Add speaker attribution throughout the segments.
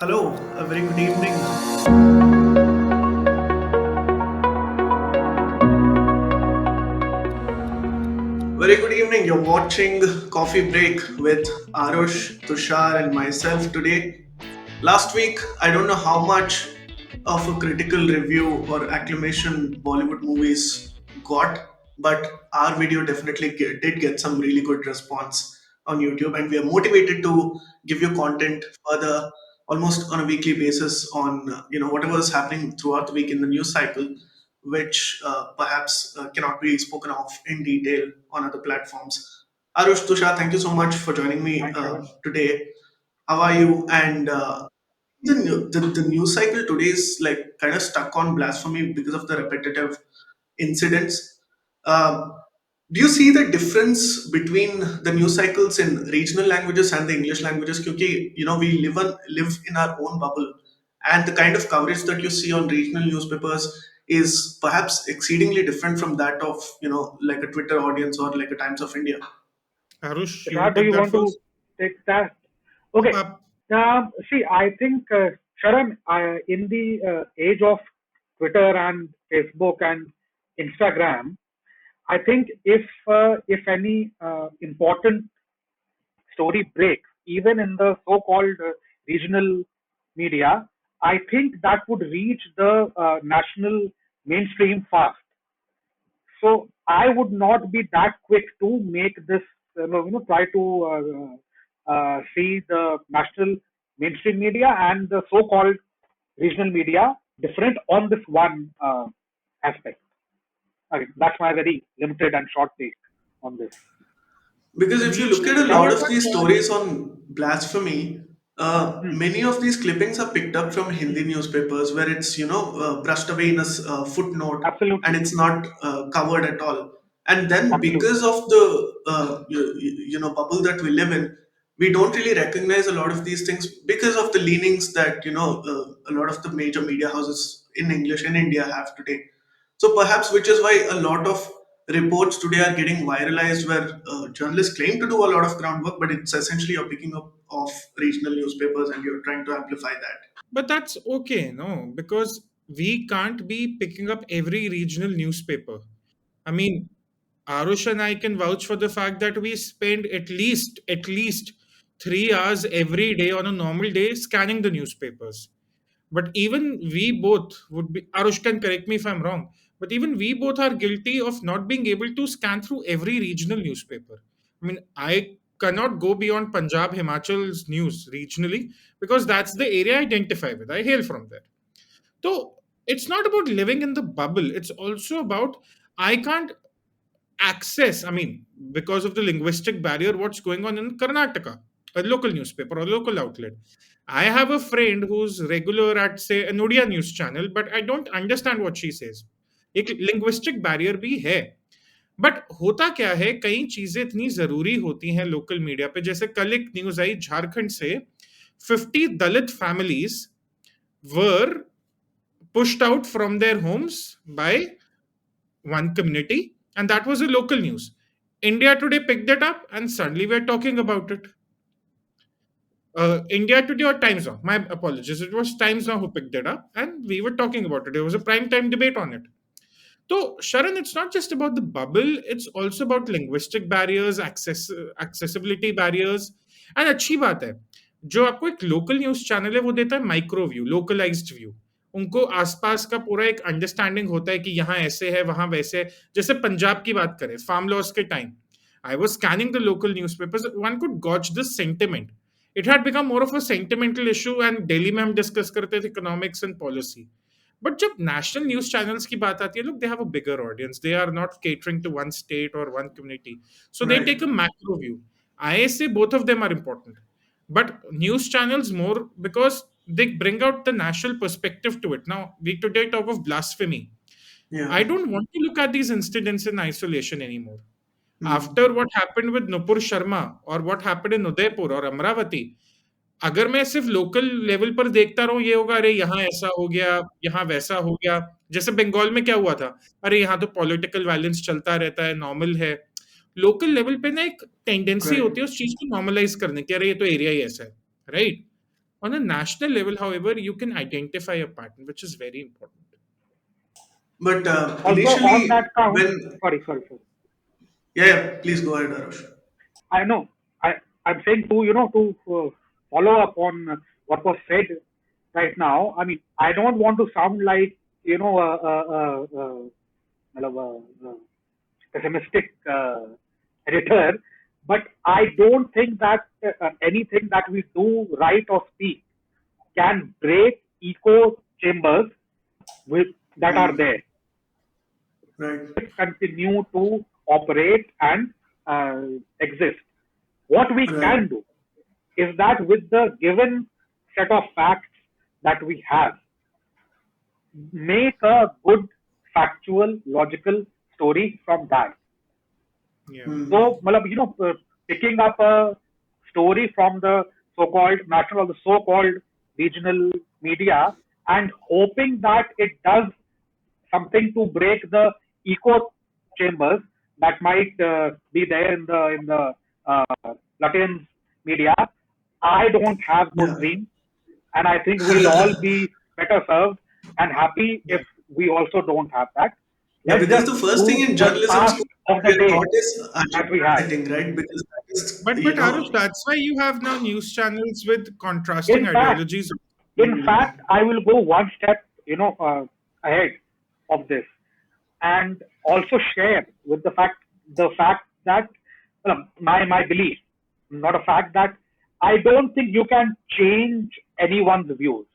Speaker 1: Hello, a very good evening. Very good evening. You're watching Coffee Break with Arush, Tushar, and myself today. Last week, I don't know how much of a critical review or acclamation Bollywood movies got, but our video definitely did get some really good response on YouTube, and we are motivated to give you content further, almost on a weekly basis on whatever is happening throughout the week in the news cycle, which perhaps cannot be spoken of in detail on other platforms. Arush, Tushar, thank you so much for joining me
Speaker 2: Thanks, Arush.
Speaker 1: today. How are you? And the news cycle today is like kind of stuck on blasphemy because of the repetitive incidents. Um, do you see the difference between the news cycles in regional languages and the English languages? Because we live in our own bubble, and the kind of coverage that you see on regional newspapers is perhaps exceedingly different from that of like a Twitter audience or like a Times of India.
Speaker 3: Arush, you
Speaker 2: Tushar,
Speaker 3: want
Speaker 2: do
Speaker 3: to take
Speaker 2: you
Speaker 3: that
Speaker 2: want to
Speaker 3: first?
Speaker 2: take that? Okay.
Speaker 3: Uh,
Speaker 2: See, I think, Sharon, in the age of Twitter and Facebook and Instagram, I think if any important story breaks, even in the so-called regional media, I think that would reach the national mainstream fast. So I would not be that quick to make this, try to see the national mainstream media and the so-called regional media different on this one aspect. Okay, that's my very limited and short take on this.
Speaker 1: Because if you look at
Speaker 3: Regional
Speaker 1: a
Speaker 2: Now,
Speaker 1: lot
Speaker 3: media
Speaker 1: of these
Speaker 3: can't.
Speaker 1: stories on blasphemy,
Speaker 2: hmm,
Speaker 1: many of these clippings are picked up from Hindi newspapers where it's brushed away in a footnote and
Speaker 2: absolutely,
Speaker 1: it's not covered at all. And then
Speaker 2: absolutely.
Speaker 1: because of the bubble that we live in, we don't really recognize a lot of these things because of the leanings that a lot of the major media houses in English in India have today. So perhaps which is why a lot of reports today are getting viralized where journalists claim to do a lot of groundwork, but it's essentially you're picking up of regional newspapers and you're trying to amplify that.
Speaker 3: But that's okay, no, because we can't be picking up every regional newspaper. I mean, Arush and I can vouch for the fact that we spend at least 3 hours every day on a normal day scanning the newspapers. But even we both would be, Arush can correct me if I'm wrong, but even we both are guilty of not being able to scan through every regional newspaper. I mean, I cannot go beyond Punjab, Himachal's news regionally because that's the area I identify with. I hail from there. So it's not about living in the bubble. It's also about I can't access, I mean, because of the linguistic barrier, what's going on in Karnataka, a local newspaper or local outlet. I have a friend who's regular at, say, an Odia news channel, but I don't understand what she says. एक linguistic barrier भी है. But होता क्या है, कई चीजें इतनी जरूरी होती हैं लोकल मीडिया पे. जैसे कल एक न्यूज आई झारखंड से, 50 दलित families were pushed out from their homes by one community, and that was a local news. India Today picked that up, and suddenly we're talking about it. India Today or Times Now? My apologies. It was Times Now who picked that up, and we were talking about it. There was a prime time debate on it. So, Sharon, it's not just about the bubble; it's also about linguistic barriers, accessibility barriers, and अच्छी बात है जो आपको एक local news channel है वो देता है माइक्रो व्यू, लोकलाइज्ड व्यू. उनको आसपास का पूरा एक अंडरस्टैंडिंग होता है कि यहाँ ऐसे है वहां वैसे है. जैसे पंजाब की बात करें, फार्म लॉस के time I was scanning the local newspapers. One could gauge the sentiment. It had become more of a sentimental issue, and Delhi में हम discuss करते थे economics and policy. But जब national news channels की बात आती है, look, they have a bigger audience. They are not catering to one state or one community. So they
Speaker 1: Right.
Speaker 3: take a macro view. I say both of them are important. But news channels more because they bring out the national perspective to it. Now, we today talk of blasphemy.
Speaker 1: Yeah.
Speaker 3: I don't want to look at these incidents in isolation anymore.
Speaker 1: Hmm.
Speaker 3: After what happened with Nupur Sharma or what happened in Udaipur or Amravati, अगर मैं सिर्फ local level पर देखता रहूं ये होगा, अरे यहाँ ऐसा हो गया, यहाँ वैसा हो गया. जैसे बंगाल में क्या हुआ था, अरे यहाँ तो पॉलिटिकल वायलेंस चलता रहता है, नॉर्मल है. लोकल लेवल पे ना एक टेंडेंसी
Speaker 1: Correct.
Speaker 3: होती है उस चीज को नॉर्मलाइज करने की, अरे ये तो एरिया ही ऐसा है, right. On a national level, however, you can identify a pattern, which is very important.
Speaker 1: But
Speaker 2: Also on
Speaker 1: initially,
Speaker 2: that count,
Speaker 1: when
Speaker 2: sorry.
Speaker 1: yeah, yeah, please go ahead, Arush.
Speaker 2: I know. I'm saying to follow up on what was said right now. I mean, I don't want to sound like a pessimistic editor, but I don't think that anything that we do, write or speak can break echo chambers with that are
Speaker 1: Hmm.
Speaker 2: there.
Speaker 1: Right.
Speaker 2: Continue to operate and exist. What we
Speaker 1: Right.
Speaker 2: can do is that with the given set of facts that we have, make a good factual, logical story from that.
Speaker 3: Yeah.
Speaker 2: So,
Speaker 1: Hmm.
Speaker 2: picking up a story from the so-called national or the so-called regional media and hoping that it does something to break the echo chambers that might be there in the Latin media. I don't have those
Speaker 1: Yeah.
Speaker 2: dreams, and I think we'll all be better served and happy
Speaker 3: Yeah.
Speaker 2: if we also don't have that.
Speaker 1: Yeah,
Speaker 2: Let's
Speaker 1: because
Speaker 2: just
Speaker 1: the first thing
Speaker 2: do
Speaker 1: in
Speaker 2: the
Speaker 1: journalism
Speaker 2: task
Speaker 1: school
Speaker 2: of the
Speaker 1: we are
Speaker 2: day
Speaker 1: taught is
Speaker 2: that we
Speaker 1: agenda
Speaker 2: had.
Speaker 1: setting, right? Because that is,
Speaker 3: But Arush, that's why you have now news channels with contrasting
Speaker 2: In fact,
Speaker 3: ideologies.
Speaker 2: I will go one step, ahead of this, and also share with the fact that my belief, not a fact that I don't think you can change anyone's views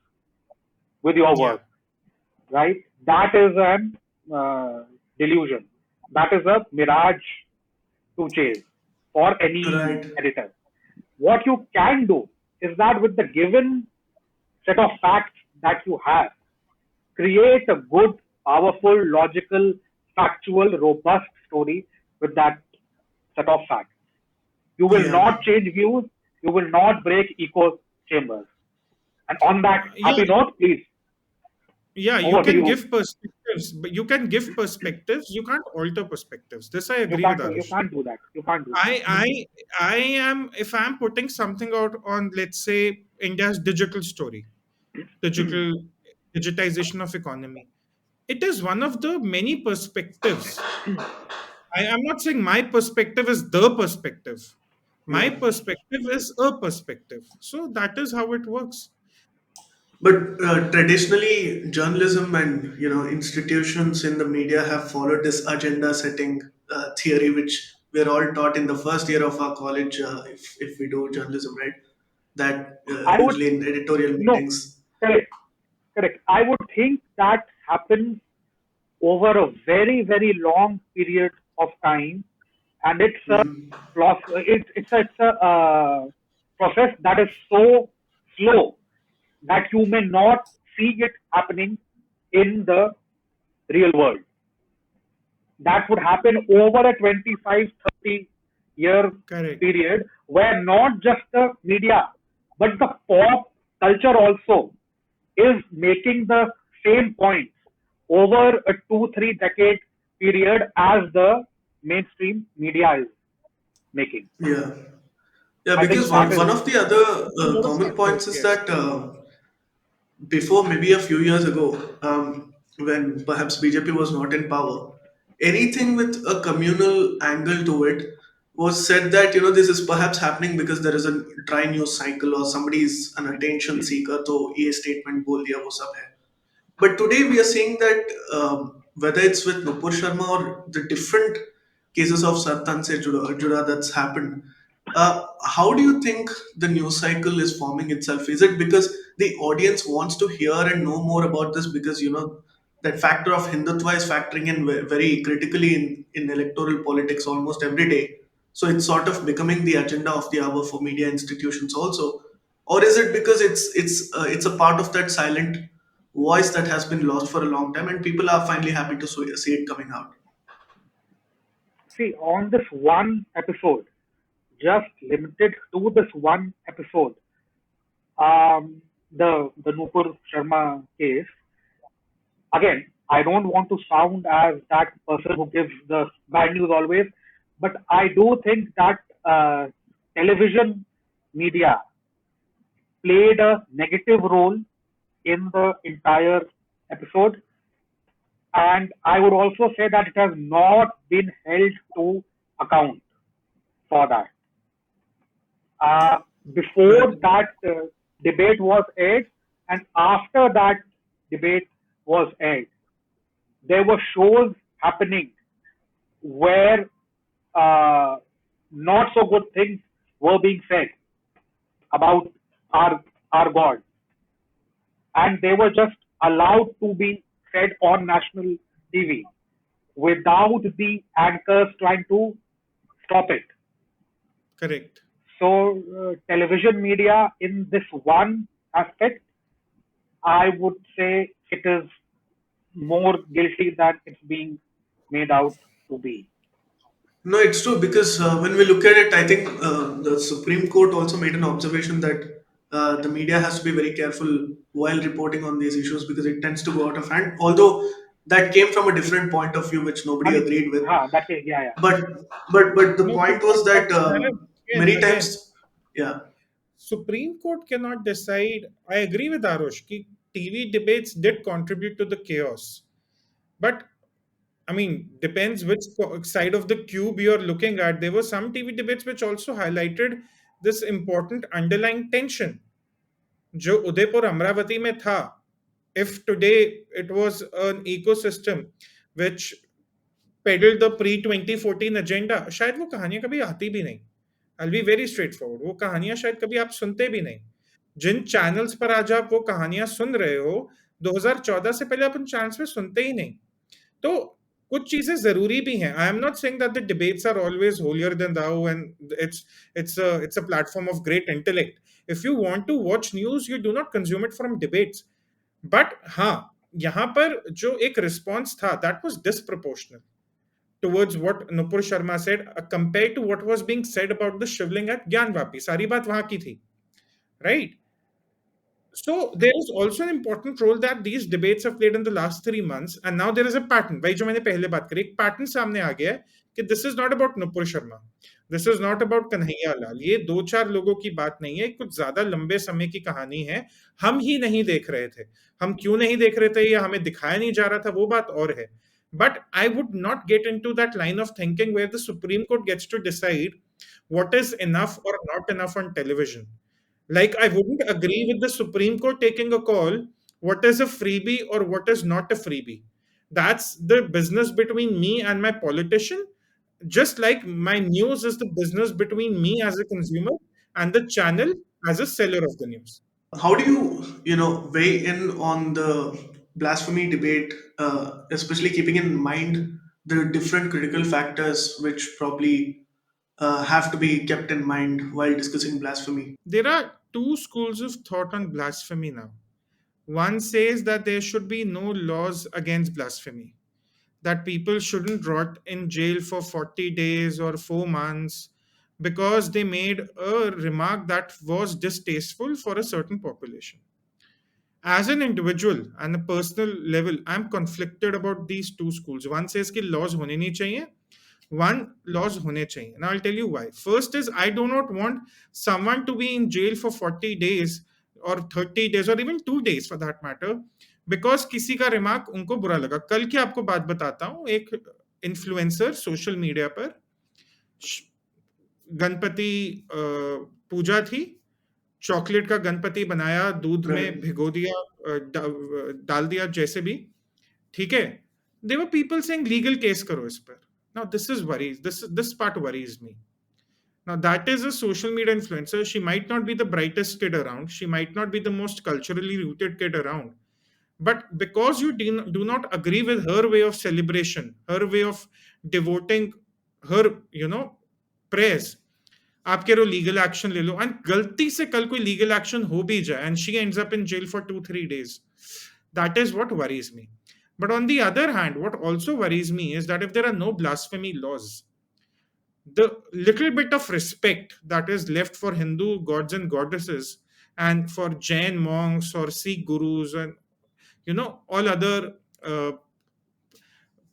Speaker 2: with your
Speaker 3: Yeah.
Speaker 2: work, right? That is an delusion. That is a mirage to chase for any
Speaker 1: right.
Speaker 2: editor. What you can do is that with the given set of facts that you have, create a good, powerful, logical, factual, robust story with that set of facts. You will
Speaker 1: Yeah.
Speaker 2: not change views, you will not break echo chambers. And on that
Speaker 3: Yeah.
Speaker 2: happy note, please,
Speaker 3: Yeah, you
Speaker 2: over to
Speaker 3: can
Speaker 2: you.
Speaker 3: give perspectives, but you can give perspectives. You can't alter perspectives. This I
Speaker 2: You
Speaker 3: agree with
Speaker 2: can't you
Speaker 3: Arush.
Speaker 2: can't do that. You can't do that.
Speaker 3: I I I am if I'm putting something out on, let's say, India's digital story, digital digitization of economy. It is one of the many perspectives. I'm not saying my perspective is the perspective. My
Speaker 1: Yeah.
Speaker 3: perspective is a perspective. So that is how it works.
Speaker 1: But traditionally, journalism and institutions in the media have followed this agenda setting theory, which we're all taught in the first year of our college, if we do journalism, right? That
Speaker 2: I would
Speaker 1: usually in editorial
Speaker 2: no
Speaker 1: meetings.
Speaker 2: correct correct. I would think that happens over a very very long period of time, and
Speaker 1: Hmm.
Speaker 2: it's a process that is so slow that you may not see it happening in the real world. That would happen over a 25-30 year
Speaker 3: Correct.
Speaker 2: period where not just the media but the pop culture also is making the same points over a 2-3 decade period as the mainstream media is making.
Speaker 1: Yeah. Yeah,
Speaker 2: I think
Speaker 1: because
Speaker 2: that
Speaker 1: one
Speaker 2: is
Speaker 1: of the other
Speaker 3: A lot of
Speaker 1: common
Speaker 3: factors,
Speaker 1: points is
Speaker 3: yes.
Speaker 1: that before maybe a few years ago, when perhaps BJP was not in power, anything with a communal angle to it was said that this is perhaps happening because there is a dry news cycle or somebody is an attention seeker, तो ये statement बोल दिया वो सब है. But today we are seeing that whether it's with Nupur Sharma or the different cases of Sartan se Juda that's happened, how do you think the news cycle is forming itself? Is it because the audience wants to hear and know more about this because that factor of Hindutva is factoring in very critically in electoral politics almost every day. So it's sort of becoming the agenda of the hour for media institutions also, or is it because it's a part of that silent voice that has been lost for a long time and people are finally happy to see it coming out?
Speaker 2: see on this one episode, just limited to this one episode, the Nupur Sharma case. Again, I don't want to sound as that person who gives the bad news always, but I do think that television media played a negative role in the entire episode. And I would also say that it has not been held to account for that. Uh, Before
Speaker 1: Right.
Speaker 2: that debate was aired, and after that debate was aired, there were shows happening where uh, not so good things were being said about our our God, and they were just allowed to be said on national TV without the anchors trying to stop it.
Speaker 3: Correct.
Speaker 2: So, television media in this one aspect, I would say it is more guilty than it's being made out to be.
Speaker 1: No, it's true because when we look at it, I think the Supreme Court also made an observation that the media has to be very careful while reporting on these issues because it tends to go out of hand. Although that came from a different point of view, which
Speaker 2: I
Speaker 1: nobody
Speaker 2: mean,
Speaker 1: agreed with.
Speaker 2: yeah, yeah.
Speaker 1: But but the
Speaker 3: No,
Speaker 1: point was
Speaker 3: but
Speaker 1: that
Speaker 3: Sharath,
Speaker 1: many
Speaker 3: again,
Speaker 1: times, yeah.
Speaker 3: Supreme Court cannot decide. I agree with Arush ki TV debates did contribute to the chaos. But I mean, depends which side of the cube you're looking at. There were some TV debates which also highlighted this important underlying tension. जो उदयपुर अमरावती में था, if today it was an ecosystem which peddled the pre 2014 agenda, शायद वो कहानियां कभी आती भी नहीं. I'll be very straightforward. वो कहानियां शायद कभी आप सुनते भी नहीं. जिन चैनल्स पर आज आप वो कहानियां सुन रहे हो, 2014 से पहले आप उन चैनल्स पे सुनते ही नहीं. तो कुछ चीजें जरूरी भी हैं. I am not saying that the debates are always holier than thou and it's a platform of great intellect. If you want to watch news, you do not consume it from debates. But हाँ, यहाँ पर जो एक response था that was disproportional towards what Nupur Sharma said, compared to what was being said about the shivling at Gyanvapi. सारी बात वहां की थी, right? So there is also an important role that these debates have played in the last 3 months, and now there is a pattern. भाई जो मैंने पहले बात करी, एक पैटर्न सामने आ गया है कि this is not about Nupur Sharma, this is not about Kanhaiya Lal. ये दो चार लोगों की बात नहीं है, कुछ ज्यादा लंबे समय की कहानी है. हम ही नहीं देख रहे थे. हम क्यों नहीं देख रहे थे या हमें दिखाया नहीं जा रहा था, वो बात और है. But I would not get into that line of thinking where the Supreme Court gets to decide what is enough or not enough on television. Like, I wouldn't agree with the Supreme Court taking a call what is a freebie or what is not a freebie. That's the business between me and my politician. Just like my news is the business between me as a consumer and the channel as a seller of the news.
Speaker 1: How do you weigh in on the blasphemy debate, especially keeping in mind the different critical factors which probably have to be kept in mind while discussing blasphemy?
Speaker 3: There are two schools of thought on blasphemy now. One says that there should be no laws against blasphemy, that people shouldn't rot in jail for 40 days or 4 months because they made a remark that was distasteful for a certain population. As an individual and a personal level, I'm conflicted about these two schools. One says कि laws होने नहीं चाहिए, one laws होने चाहिए. And I'll tell you why. First is I do not want someone to be in jail for 40 days or 30 days or even 2 days for that matter because किसी का remark उनको बुरा लगा. कल की आपको बात बताता हूँ. एक इन्फ्लुएंसर सोशल मीडिया पर गणपति पूजा थी, चॉकलेट का गणपति बनाया, दूध में
Speaker 1: Right.
Speaker 3: भिगो दिया, डाल दिया, जैसे भी, ठीक है. There were people saying legal case करो इस पर. Now this is worries, this part worries me. Now that is a social media influencer. She might not be the brightest kid around, she might not be the most culturally rooted kid around, but because you do not agree with her way of celebration, her way of devoting her, prayers, आप कह रहे हो legal action ले लो, and गलती से कल कोई legal action हो भी जाए and she ends up in jail for 2-3 days, that is what worries me. But on the other hand, what also worries me is that if there are no blasphemy laws, the little bit of respect that is left for Hindu gods and goddesses and for Jain monks or Sikh gurus and all other uh,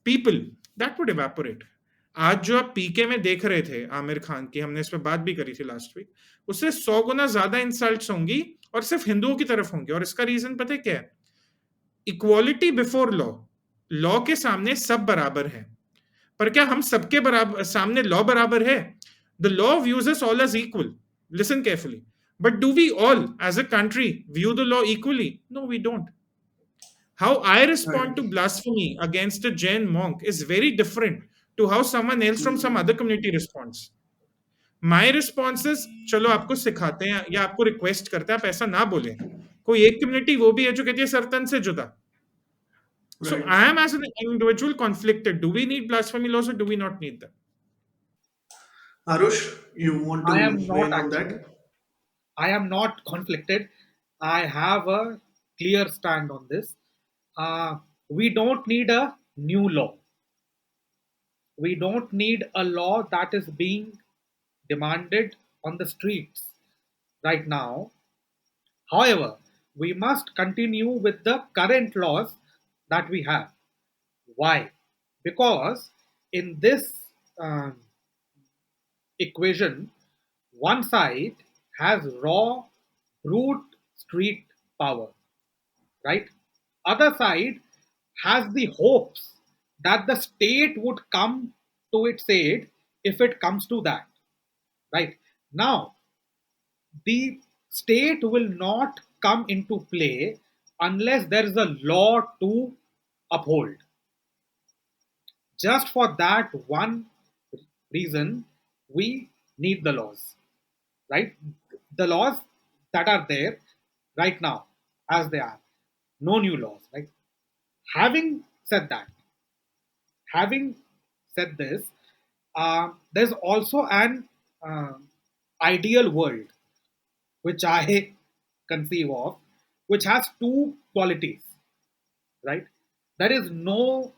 Speaker 3: people, that would evaporate. आज जो आप पीके में देख रहे थे आमिर खान की, हमने इस पर बात भी करी थी लास्ट वीक, उससे 100 गुना ज्यादा इंसल्ट्स होंगी और सिर्फ हिंदुओं की तरफ होंगे। और इसका रीजन पता है क्या है? इक्वालिटी बिफोर लॉ, लॉ के सामने सब बराबर हैं। पर क्या हम सबके बराबर सामने लॉ बराबर है? The law views us all as equal, listen carefully, but do we all as a country view the law equally? No, we don't. How I respond
Speaker 1: Right.
Speaker 3: to blasphemy against a Jain monk is very different to how someone else from some other community responds. My response is, चलो आपको सिखाते हैं या आपको request करते हैं, आप ऐसा ना बोलें. कोई एक कम्युनिटी वो भी है जो कहती है सरतन से जुदा. So
Speaker 1: Right.
Speaker 3: I am as an individual conflicted. Do we need blasphemy laws or do we not need them?
Speaker 1: Arush, you want
Speaker 2: I
Speaker 1: to
Speaker 2: am
Speaker 1: weigh
Speaker 2: not
Speaker 1: in on
Speaker 2: actually.
Speaker 1: that?
Speaker 2: I am not conflicted. I have a clear stand on this. We don't need a new law. We don't need a law that is being demanded on the streets right now. However, we must continue with the current laws that we have. Why? Because in this um, equation, one side has raw, brute street power, right? Other side has the hopes that the state would come to its aid if it comes to that, right? Now, the state will not come into play unless there is a law to uphold. Just for that one reason, we need the laws, right? The laws that are there right now, as they are, no new laws, right? Having said that, having said this, there's also an ideal world which I conceive of, which has two qualities, right? There is no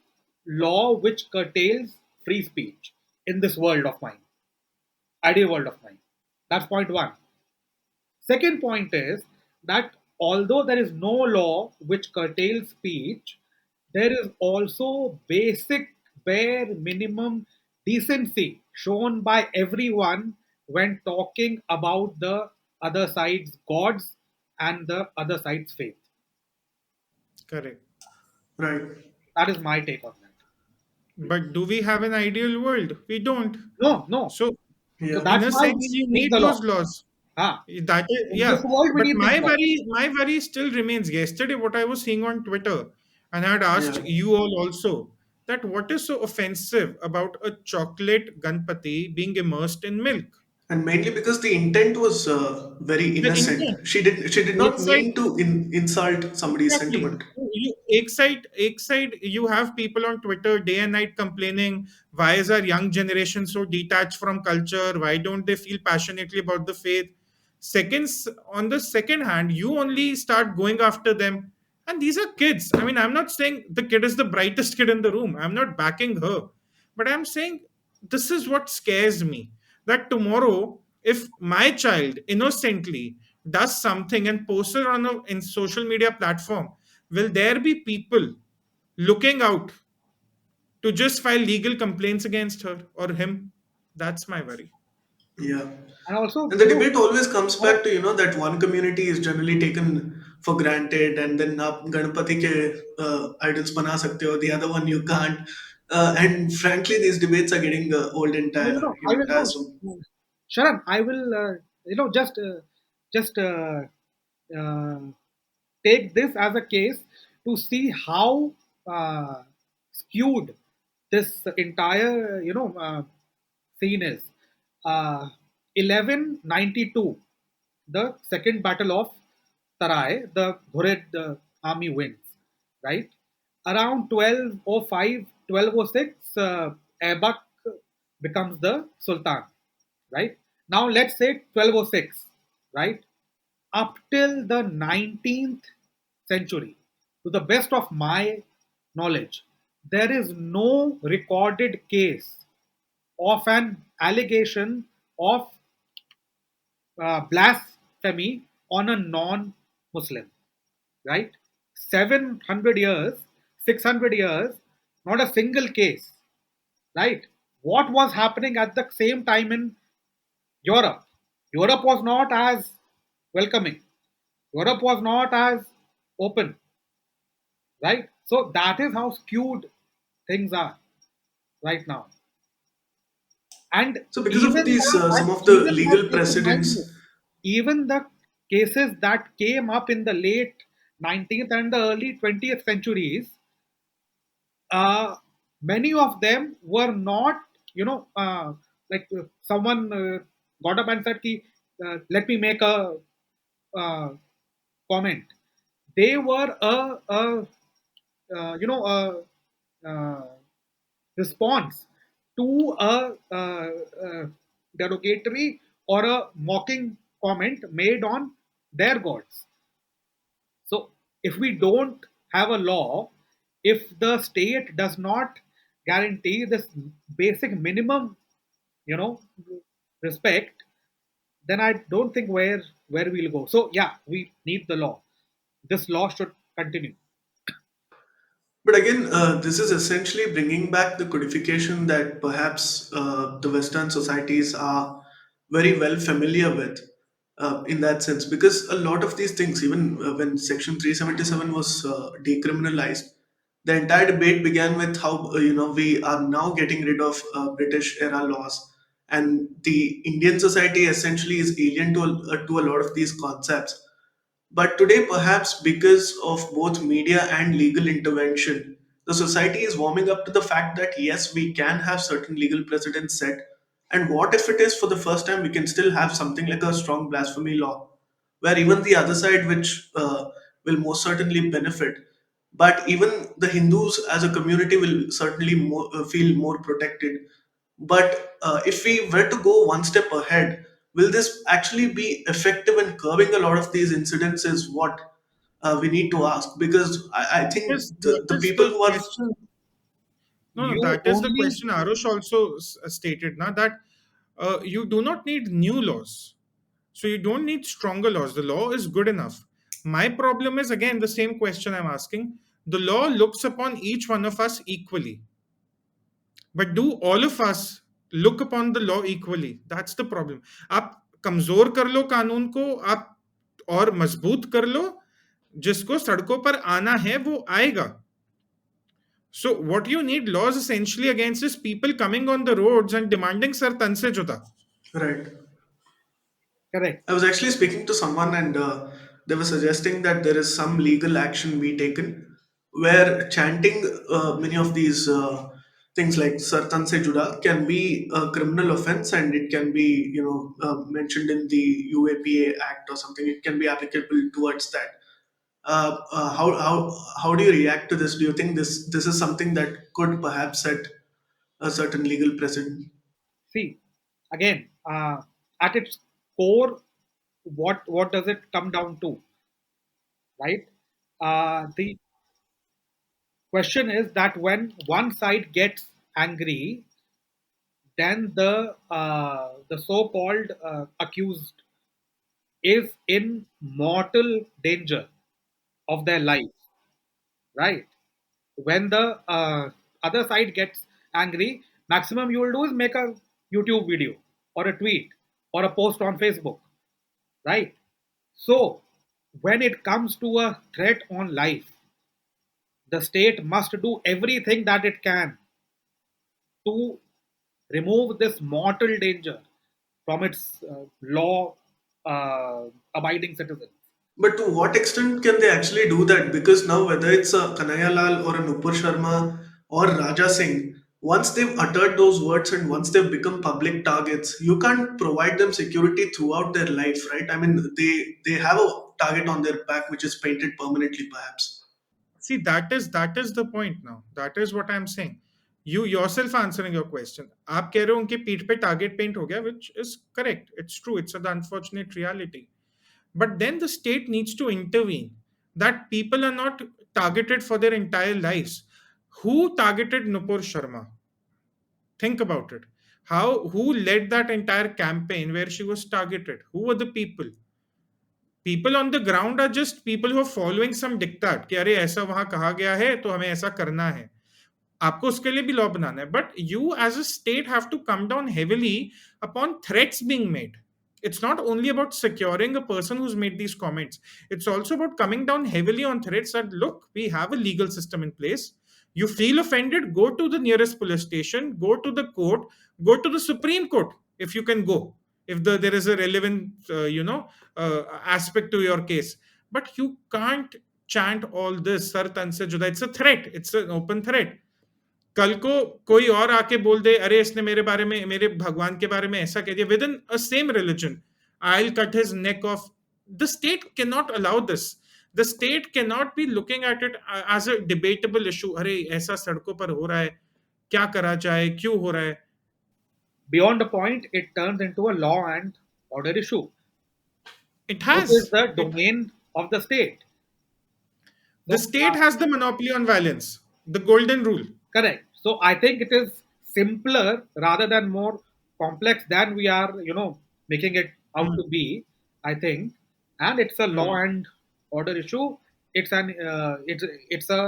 Speaker 2: law which curtails free speech in this world of mine, ideal world of mine. That's point one. Second point is that although there is no law which curtails speech, there is also basic bare minimum decency shown by everyone when talking about the other side's gods and the other side's faith.
Speaker 3: Correct.
Speaker 1: Right.
Speaker 2: That is my take on that.
Speaker 3: But do we have an ideal world? We don't.
Speaker 2: No, no.
Speaker 3: So,
Speaker 2: So
Speaker 1: Yeah.
Speaker 3: in
Speaker 2: that's
Speaker 3: a
Speaker 2: why
Speaker 3: sense,
Speaker 2: we
Speaker 3: you
Speaker 2: need
Speaker 3: need
Speaker 2: the law.
Speaker 3: those laws.
Speaker 2: Ah,
Speaker 3: That is,
Speaker 2: in this
Speaker 3: yeah.
Speaker 2: world, we
Speaker 3: But
Speaker 2: need these laws.
Speaker 3: my worry still remains. Yesterday, what I was seeing on Twitter, and I had
Speaker 1: Yeah.
Speaker 3: asked you all also, that what is so offensive about a chocolate Ganpati being immersed in milk?
Speaker 1: And mainly because the intent was very
Speaker 3: The
Speaker 1: innocent.
Speaker 3: intent.
Speaker 1: She did not
Speaker 3: एक side,
Speaker 1: mean to insult somebody's
Speaker 3: exactly.
Speaker 1: sentiment.
Speaker 3: एक side, you have people on Twitter day and night complaining, why is our young generation so detached from culture? Why don't they feel passionately about the faith? Seconds, on the second hand, you only start going after them. And these are kids. I mean, I'm not saying the kid is the brightest kid in the room. I'm not backing her. But I'm saying this is what scares me. That tomorrow, if my child innocently does something and posts it on a in social media platform, will there be people looking out to just file legal complaints against her or him? That's my worry.
Speaker 1: Yeah.
Speaker 2: And also,
Speaker 1: And the debate always comes
Speaker 2: Bharat,
Speaker 1: back to, that one community is generally taken for granted, and then आप गणपति के idols बना सकते हो, the other one you can't. And frankly, these debates are getting old and
Speaker 2: no, no, no. I will
Speaker 1: tired soon.
Speaker 2: know. Sharon, I will, just uh, take this as a case to see how skewed this entire, scene is. 1192, the second battle of Tarai, the Ghurid army wins, right? Around 1205, 1206, Aibak becomes the Sultan, right? Now let's say 1206, right? Up till the 19th century, to the best of my knowledge, there is no recorded case of an allegation of blasphemy on a non Muslim, right? 700 years, 600 years, not a single case, right? What was happening at the same time in Europe? Europe was not as welcoming. Europe was not as open, right? So that is how skewed things are right now. And
Speaker 1: So because of
Speaker 2: even
Speaker 1: these,
Speaker 2: the
Speaker 1: some
Speaker 2: and
Speaker 1: of the
Speaker 2: even the
Speaker 1: legal
Speaker 2: cases, mind
Speaker 1: precedents.
Speaker 2: you, even the cases that came up in the late 19th and the early 20th centuries, uh, many of them were not, like someone got up and said, Ki, let me make a uh, comment. They were a response to a derogatory or a mocking comment made on their gods. So, if we don't have a law, if the state does not guarantee this basic minimum, you know, respect, then I don't think where we'll go. So, yeah, we need the law. This law should continue.
Speaker 1: But again, this is essentially bringing back the codification that perhaps the Western societies are very well familiar with in that sense. Because a lot of these things, even when Section 377 was decriminalized, the entire debate began with how we are now getting rid of British era laws, and the Indian society essentially is alien to a lot of these concepts. But today, perhaps because of both media and legal intervention, the society is warming up to the fact that yes, we can have certain legal precedents set. And what if it is for the first time we can still have something like a strong blasphemy law, where even the other side, which will most certainly benefit, but even the Hindus as a community will certainly feel more protected. But if we were to go one step ahead, will this actually be effective in curbing a lot of these incidents? Is what we need to ask, because I think
Speaker 3: That
Speaker 1: the
Speaker 3: is
Speaker 1: people
Speaker 3: the
Speaker 1: who are
Speaker 3: question. No, no,
Speaker 2: You
Speaker 3: that is the
Speaker 2: only
Speaker 3: question Arush also stated now that you do not need new laws. So you don't need stronger laws. The law is good enough. My problem is again the same question I'm asking. The law looks upon each one of us equally. But do all of us look upon the law equally? That's the problem. आप कमजोर कर लो कानून को, आप और मजबूत कर लो, जिसको सड़कों पर आना है वो आएगा. So what you need laws essentially against is people coming on the roads and demanding sir tan se juda.
Speaker 1: right.
Speaker 2: correct.
Speaker 1: I was actually speaking to someone, and they were suggesting that there is some legal action be taken where chanting many of these things like Sartan Se Juda can be a criminal offense, and it can be, mentioned in the UAPA Act or something. It can be applicable towards that. How do you react to this? Do you think this is something that could perhaps set a certain legal precedent?
Speaker 2: See, again, at its core, what does it come down to, right? The question is that when one side gets angry, then the so-called accused is in mortal danger of their life, right? When the other side gets angry, maximum you will do is make a YouTube video or a tweet or a post on Facebook, right? So when it comes to a threat on life, the state must do everything that it can to remove this mortal danger from its law abiding citizens.
Speaker 1: But to what extent can they actually do that? Because now, whether it's a Kanhaiya Lal or a Nupur Sharma or Raja Singh, once they've uttered those words and once they've become public targets, you can't provide them security throughout their life, right? I mean, they have a target on their back which is painted permanently, perhaps.
Speaker 3: See, that is the point now. That is what I'm saying. You yourself answering your question. आप कह रहे हो उनके पीठ पे target paint हो गया, which is correct. It's true. It's the unfortunate reality. But then the state needs to intervene. That people are not targeted for their entire lives. Who targeted Nupur Sharma? Think about it. Who led that entire campaign where she was targeted? Who were the people? People on the ground are just people who are following some diktat कि अरे ऐसा वहां कहा गया है तो हमें ऐसा करना है. आपको उसके लिए भी लॉ बनाना है, but you as a state have to come down heavily upon threats being made. It's not only about securing a person who's made these comments. It's also about coming down heavily on threats that, look, we have a legal system in place. You feel offended, go to the nearest police station, go to the court, go to the Supreme Court if you can go, if there is a relevant, aspect to your case. But you can't chant all this, Sar Tan se juda. It's a threat. It's an open threat. कल को कोई और आके बोल दे, अरे इसने मेरे बारे में, मेरे भगवान के बारे में ऐसा कह दिया, with in a same religion, I will cut his neck off. The state can not allow this. The state can not be looking at it as a debatable issue. अरे ऐसा सड़कों पर हो रहा है, क्या करा जाए, क्यों हो रहा है.
Speaker 2: Beyond a point, it turns into a law and order issue,
Speaker 3: It
Speaker 2: which is
Speaker 3: has
Speaker 2: the
Speaker 3: it,
Speaker 2: domain of the state.
Speaker 3: the
Speaker 2: So,
Speaker 3: state has the monopoly on violence, the golden rule.
Speaker 2: correct. So I think it is simpler rather than more complex than we are, making it out
Speaker 3: Hmm.
Speaker 2: to be. I think, and it's a law
Speaker 3: Hmm.
Speaker 2: and order issue. It's a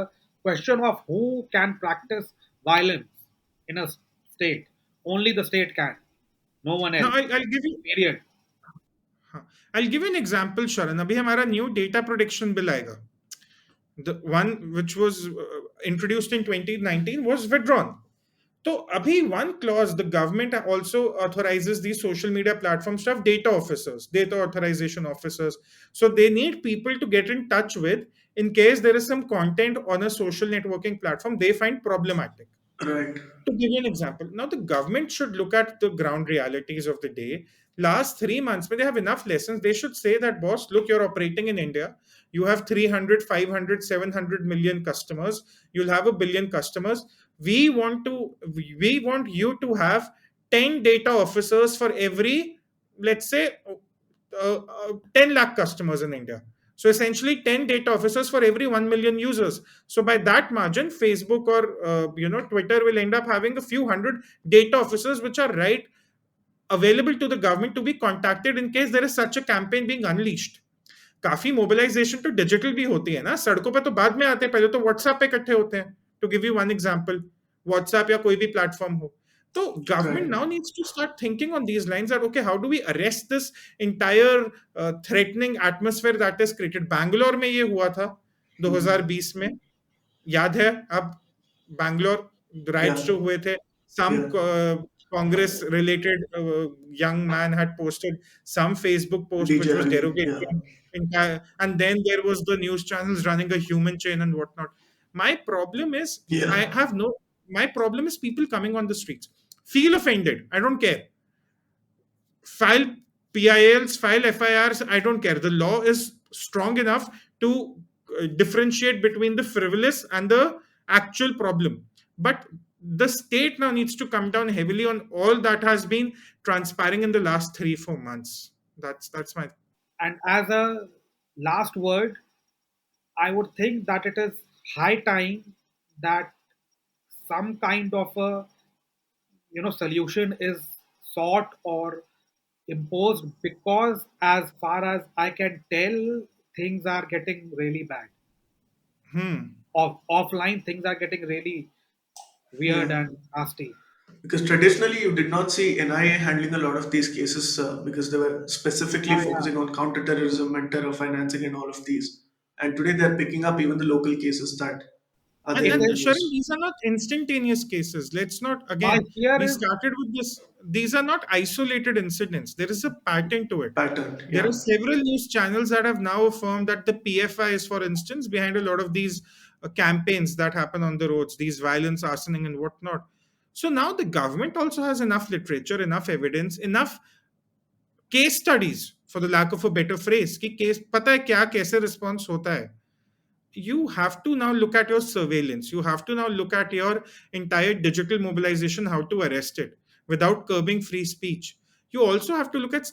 Speaker 2: question of who can practice violence in a state. Only the state can, no one
Speaker 3: Now
Speaker 2: else.
Speaker 3: I'll give you,
Speaker 2: Period.
Speaker 3: हाँ, I'll give you an example, Sharan. अभी हमारा new data protection bill आएगा. The one which was introduced in 2019 was withdrawn. So abhi one clause, the government also authorizes these social media platforms to have data officers, data authorization officers. So they need people to get in touch with in case there is some content on a social networking platform they find problematic.
Speaker 1: Right.
Speaker 3: To give you an example, now the government should look at the ground realities of the day. Last 3 months, when they have enough lessons, they should say that, boss, look, you're operating in India. You have 300, 500, 700 million customers. You'll have a billion customers. We want you to have 10 data officers for every, let's say, 10 lakh customers in India. So essentially 10 data officers for every 1 million users. So by that margin, Facebook or Twitter will end up having a few hundred data officers which are right available to the government to be contacted in case there is such a campaign being unleashed. काफी mobilisation तो digital भी होती है ना, सड़कों पे तो बाद में आते हैं, पहले तो व्हाट्सएप पे इकट्ठे होते हैं. To give you one example, WhatsApp या कोई भी प्लेटफॉर्म हो. तो government
Speaker 1: Right.
Speaker 3: Now needs to start thinking on these lines that okay, how do we arrest this entire threatening atmosphere that is created. Bangalore में ये हुआ था 2020 में, याद है अब, बैंगलोर राइट्स
Speaker 1: Yeah.
Speaker 3: जो हुए थे. सम
Speaker 1: Yeah.
Speaker 3: Congress related young man had posted some Facebook post which was
Speaker 1: Degenerate. Yeah.
Speaker 3: derogating and then there was the news channels running a human chain and whatnot. My problem is, I
Speaker 1: Yeah.
Speaker 3: have no, my problem is people coming on the streets feel offended, I don't care, file PILs, file FIRs, I don't care. The law is strong enough to differentiate between the frivolous and the actual problem. But the state now needs to come down heavily on all that has been transpiring in the last 3 4 months. That's my.
Speaker 2: And as a last word, I would think that it is high time that some kind of a solution is sought or imposed, because as far as I can tell, things are getting really bad.
Speaker 3: Hmm.
Speaker 2: Offline things are getting really weird
Speaker 1: Yeah.
Speaker 2: and nasty.
Speaker 1: Because traditionally you did not see NIA handling a lot of these cases because they were specifically
Speaker 2: Yeah, yeah.
Speaker 1: focusing on counterterrorism and terror financing and all of these. And today they're picking up even the local cases that are
Speaker 3: And
Speaker 1: there
Speaker 2: It
Speaker 1: in
Speaker 3: and
Speaker 1: the
Speaker 2: is.
Speaker 3: Sharon,
Speaker 1: news.
Speaker 3: these are not instantaneous cases. Let's not,
Speaker 2: My
Speaker 3: again,
Speaker 2: fear
Speaker 3: we
Speaker 2: is,
Speaker 3: started with this. These are not isolated incidents. There is a pattern to it.
Speaker 1: Pattern.
Speaker 3: There are
Speaker 1: Yeah.
Speaker 3: several news channels that have now affirmed that the PFI is, for instance, behind a lot of these campaigns that happen on the roads, these violence, arsoning, and whatnot. So now the government also has enough literature, enough evidence, enough case studies, for the lack of a better phrase, कि case पता है क्या कैसे response होता है. You have to now look at your surveillance. You have to now look at your entire digital mobilization, how to arrest it without curbing free speech. You also have to look at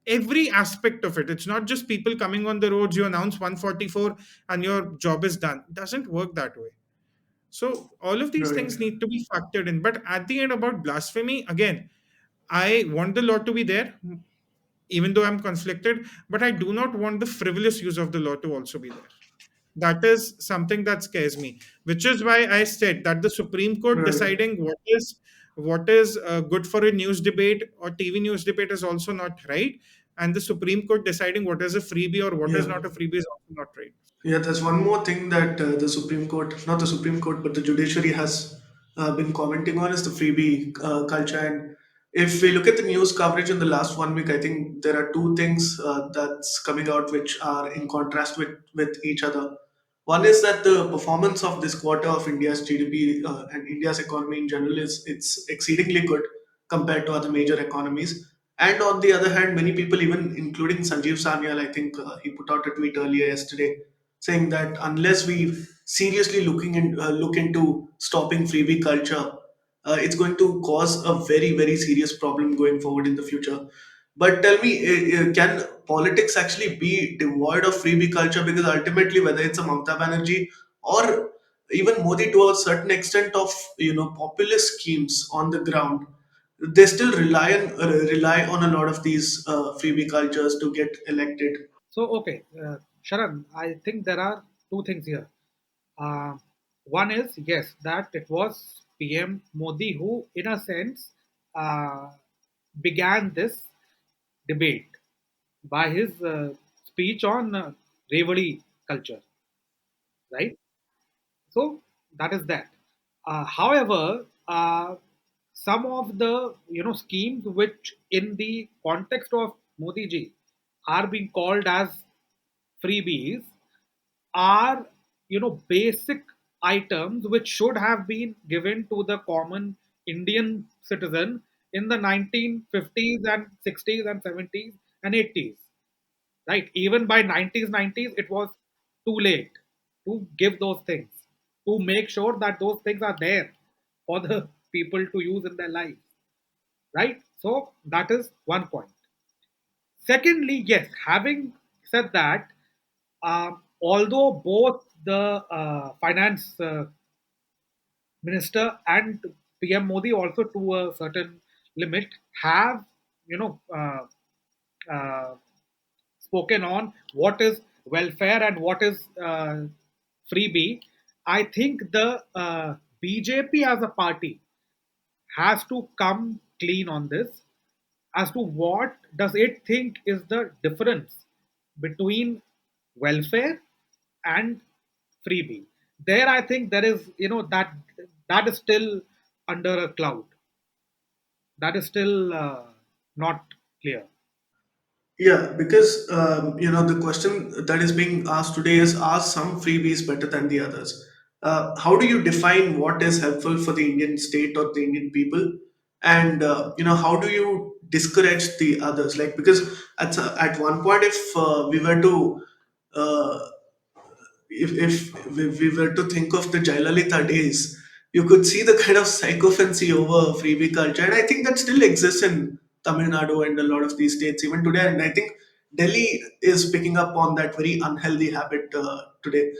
Speaker 3: every aspect of it. It's not just people coming on the roads, you announce 144 and your job is done. It doesn't work that way. So all of these
Speaker 1: Right.
Speaker 3: things need to be factored in. But at the end, about blasphemy, again, I want the law to be there, even though I'm conflicted, but I do not want the frivolous use of the law to also be there. That is something that scares me, which is why I said that the Supreme Court
Speaker 1: Right.
Speaker 3: deciding what is good for a news debate or TV news debate is also not right. and the Supreme Court deciding what is a freebie or what is
Speaker 1: Yeah.
Speaker 3: not a freebie is also not right.
Speaker 1: Yeah, there's one more thing that the Supreme Court, not the Supreme Court, but the judiciary has been commenting on is the freebie culture. And if we look at the news coverage in the last 1 week, I think there are two things that's coming out which are in contrast with each other. One is that the performance of this quarter of India's GDP and India's economy in general is it's exceedingly good compared to other major economies. And on the other hand, many people, even including Sanjeev Sanyal, I think he put out a tweet earlier yesterday saying that unless we seriously look into stopping freebie culture, it's going to cause a very serious problem going forward in the future. But tell me, can politics actually be devoid of freebie culture? Because ultimately, whether it's a Mamata Banerjee or even Modi, to a certain extent of populist schemes on the ground, they still rely on a lot of these freebie cultures to get elected.
Speaker 2: So, okay, Sharan, I think there are two things here. Uh, One is, yes, that it was PM Modi who, in a sense, uh, began this debate by his speech on Revadi culture, right? So that is that. However, some of the schemes which, in the context of Modi ji, are being called as freebies are basic items which should have been given to the common Indian citizen in the 1950s and 60s and 70s and 80s, right? Even by 90s 90s it was too late to give those things, to make sure that those things are there for the people to use in their lives, right? So that is one point. Secondly, yes, having said that, although both the finance minister and PM Modi also, to a certain limit, have you know uh, uh, spoken on what is welfare and what is freebie, I think the BJP as a party has to come clean on this as to what does it think is the difference between welfare and freebie. There I think there is, that is still under a cloud, that is still not clear.
Speaker 1: Yeah, because the question that is being asked today is: are some freebies better than the others? How do you define what is helpful for the Indian state or the Indian people, and how do you discourage the others? Like, because at one point, if we were to uh, if we were to think of the Jayalalitha days, you could see the kind of sycophancy over freebie culture, and I think that still exists in Tamil Nadu and a lot of these states even today. And I think Delhi is picking up on that very unhealthy habit today.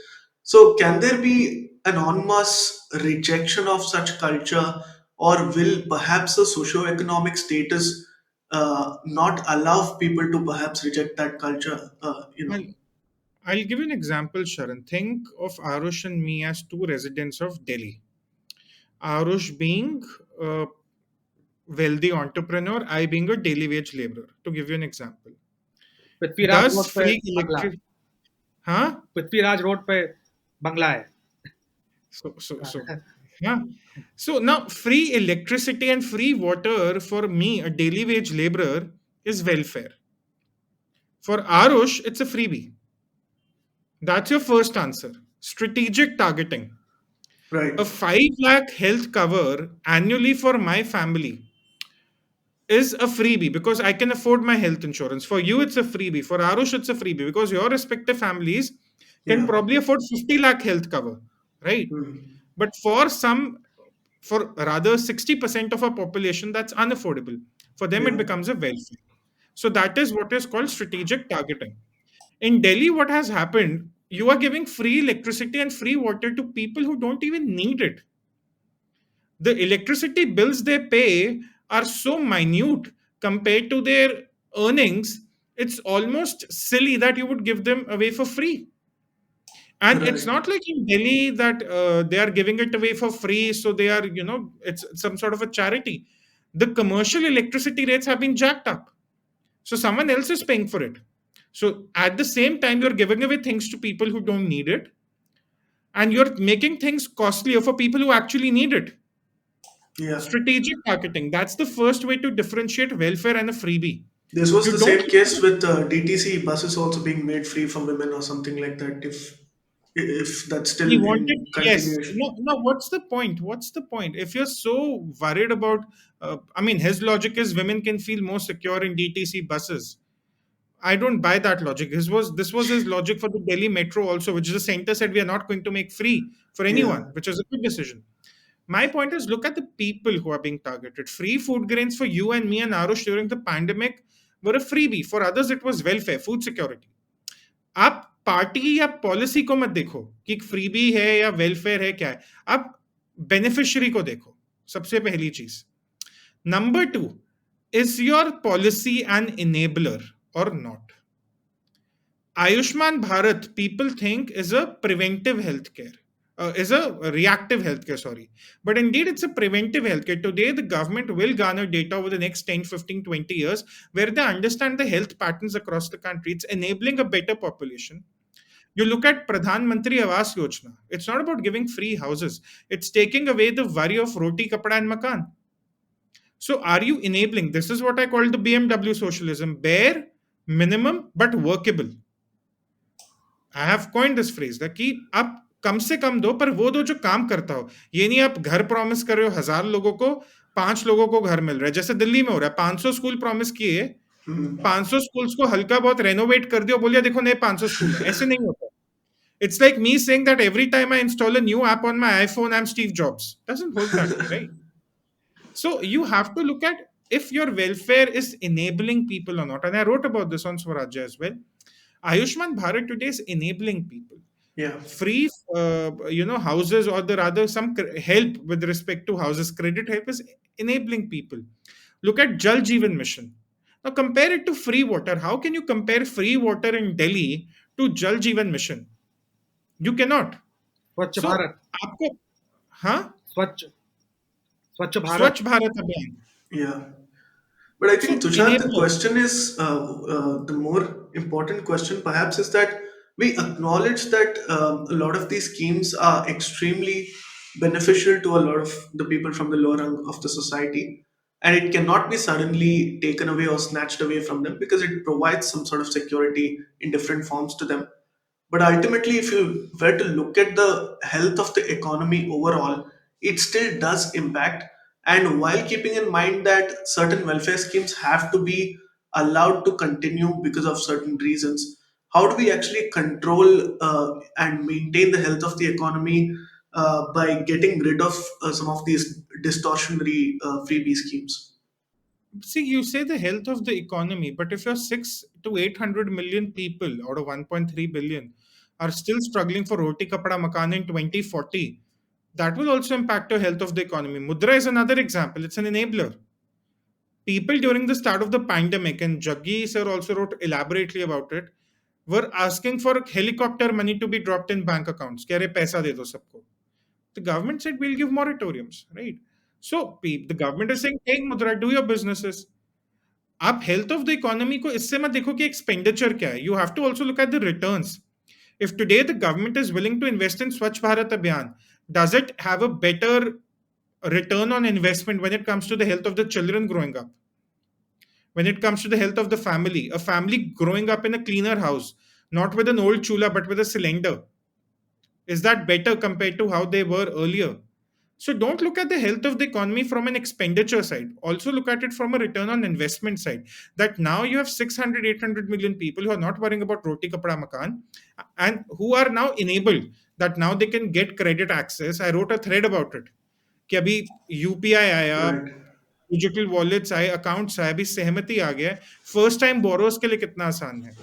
Speaker 1: So, can there be an en masse rejection of such culture, or will perhaps the socio-economic status not allow people to perhaps reject that culture?
Speaker 3: I'll, I'll give you an example, Sharon. Think of Arush and me as two residents of Delhi. Arush being a wealthy entrepreneur, I being a daily wage laborer. To give you an example,
Speaker 2: Prithviraj
Speaker 3: does
Speaker 2: road पे
Speaker 3: free
Speaker 2: बंगला
Speaker 3: electric, huh?
Speaker 2: Prithviraj road पे बंगला है.
Speaker 3: So, yeah. So now free electricity and free water for me, a daily wage laborer, is welfare. For Arush, it's a freebie. That's your first answer. Strategic targeting.
Speaker 1: Right.
Speaker 3: A 5 lakh health cover annually for my family is a freebie because I can afford my health insurance. For you, it's a freebie. For Arush, it's a freebie because your respective families can
Speaker 1: Yeah.
Speaker 3: probably afford 50 lakh health cover, right?
Speaker 1: Hmm.
Speaker 3: But for rather 60% of our population, that's unaffordable. For them, it
Speaker 1: Yeah.
Speaker 3: becomes a welfare. So that is what is called strategic targeting. In Delhi, what has happened, you are giving free electricity and free water to people who don't even need it. The electricity bills they pay are so minute compared to their earnings, it's almost silly that you would give them away for free. And it's
Speaker 1: Right.
Speaker 3: not like in Delhi that they are giving it away for free, so they are, it's some sort of a charity. The commercial electricity rates have been jacked up. So someone else is paying for it. So at the same time, you're giving away things to people who don't need it, and you're making things costlier for people who actually need it.
Speaker 1: Yeah.
Speaker 3: Strategic marketing. That's the first way to differentiate welfare and a freebie.
Speaker 1: This was
Speaker 3: You
Speaker 1: the
Speaker 3: don't
Speaker 1: same
Speaker 3: look at
Speaker 1: case
Speaker 3: the
Speaker 1: with DTC buses also being made free for women or something like that. If that's still
Speaker 3: he wanted,
Speaker 1: in
Speaker 3: yes.
Speaker 1: continuation.
Speaker 3: No, what's the point? What's the point? If you're so worried about, I mean, his logic is women can feel more secure in DTC buses. I don't buy that logic. This was his logic for the Delhi Metro also, which the center said we are not going to make free for
Speaker 1: Yeah.
Speaker 3: anyone, which is a good decision. My point is look at the people who are being targeted. Free food grains for you and me and Arush during the pandemic were a freebie. For others, it was welfare, food security. आप party या policy को मत देखो कि freebie है या welfare है क्या है. आप बेनिफिशियरी को देखो. सबसे पहली चीज. Number two, is your policy an enabler or not? Ayushman Bharat, people think, is a preventive healthcare, is a reactive healthcare, sorry. But indeed, it's a preventive healthcare. Today, the government will garner data over the next 10, 15, 20 years where they understand the health patterns across the country. It's enabling a better population. You look at Pradhan Mantri Awas Yojana. It's not about giving free houses. It's taking away the worry of roti, kapda, and makaan. So, are you enabling? This is what I call the BMW socialism: bare, minimum, but workable. I have coined this phrase कि आप कम से कम दो, पर वो दो जो काम करता हो. ये नहीं आप घर प्रॉमिस कर रहे हो 1,000 लोगों को, 5 लोगों को घर मिल रहा है, जैसे दिल्ली में हो रहा है. 500 स्कूल प्रॉमिस किए, 500 स्कूल्स को हल्का बहुत रेनोवेट कर दिया, बोलिए देखो नए 500 स्कूल है. ऐसे नहीं होता. It's like me saying that every time I install a new app on my iPhone I am Steve jobs. Doesn't work that way, right? So you have to look at if your welfare is enabling people or not. And I wrote about this on Swarajya as well. Ayushman Bharat today is enabling people.
Speaker 1: Yeah.
Speaker 3: Free, houses, or the rather some help with respect to houses, credit help is enabling people. Look at Jal Jeevan Mission. Now compare it to free water. How can you compare free water in Delhi to Jal Jeevan Mission? You cannot.
Speaker 2: Swachh
Speaker 3: So,
Speaker 2: Bharat,
Speaker 3: आपको, हाँ,
Speaker 2: Swachh, Swachh Bharat.
Speaker 3: स्वच्छ भारत अभियान.
Speaker 1: Yeah. But I think,
Speaker 3: So
Speaker 1: Tushar, the
Speaker 3: enable.
Speaker 1: question is the more important question perhaps is that we acknowledge that a lot of these schemes are extremely beneficial to a lot of the people from the lower rung of the society. And it cannot be suddenly taken away or snatched away from them because it provides some sort of security in different forms to them. But ultimately, if you were to look at the health of the economy overall, it still does impact. And while keeping in mind that certain welfare schemes have to be allowed to continue because of certain reasons, how do we actually control and maintain the health of the economy by getting rid of some of these distortionary freebie schemes?
Speaker 3: See, you say the health of the economy, but if you're 6 to 800 million people out of 1.3 billion are still struggling for roti, kapda, makaan in 2040, that will also impact your health of the economy. Mudra is another example. It's an enabler. People during the start of the pandemic, and Jaggi sir also wrote elaborately about it, were asking for helicopter money to be dropped in bank accounts. Keh rahe, paisa de do sabko. The government said we'll give moratoriums, right? So the government is saying, take Mudra, do your businesses. आप health of the economy को इससे मत देखो कि expenditure क्या है. You have to also look at the returns. If today the government is willing to invest in Swachh Bharat अभियान, does it have a better return on investment when it comes to the health of the children growing up, when it comes to the health of the family, a family growing up in a cleaner house, not with an old chula but with a cylinder? Is that better compared to how they were earlier? So don't look at the health of the economy from an expenditure side. Also look at it from a return on investment side. That now you have 600, 800 million people who are not worrying about roti, kapda, makan, and who are now enabled that now they can get credit access. I wrote a thread about it. कि अभी UPI आया,
Speaker 1: Right.
Speaker 3: Digital wallets आए, accounts आए, अभी सहमति आ गया. First time borrows के लिए कितना आसान है.